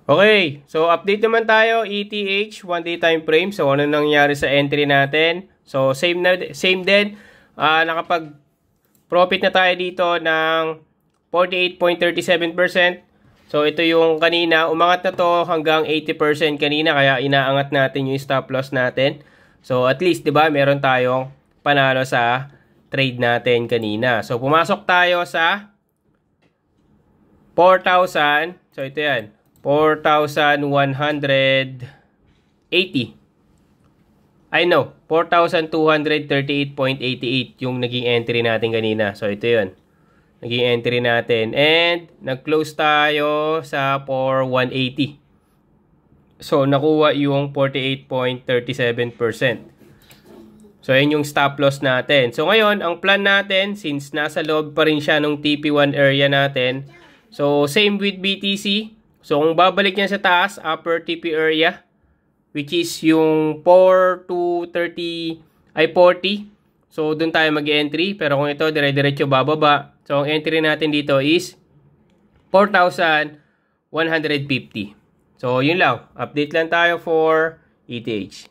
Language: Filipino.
Okay, so update naman tayo, ETH, 1 day time frame. So ano nangyari sa entry natin? So same din, nakapag-profit na tayo dito ng 48.37%. So ito yung kanina, umangat na to hanggang 80% kanina, kaya inaangat natin yung stop loss natin. So at least, 'di ba, meron tayong panalo sa trade natin kanina. So pumasok tayo sa 4,000. So ito yan. 4,180. I know, 4,238.88 yung naging entry natin kanina. So, ito yun. Naging entry natin. And, nag-close tayo sa 4,180. So, nakuha yung 48.37%. So, yun yung stop loss natin. So, ngayon, ang plan natin, since nasa loob pa rin siya ng TP1 area natin, so, same with BTC. So, kung babalik niya sa taas, upper TP area, which is yung 4 to 30, ay 40. So, dun tayo mag-entry. Pero kung ito, dire-diretso bababa. So, ang entry natin dito is 4,150. So, yun lang. Update lang tayo for ETH.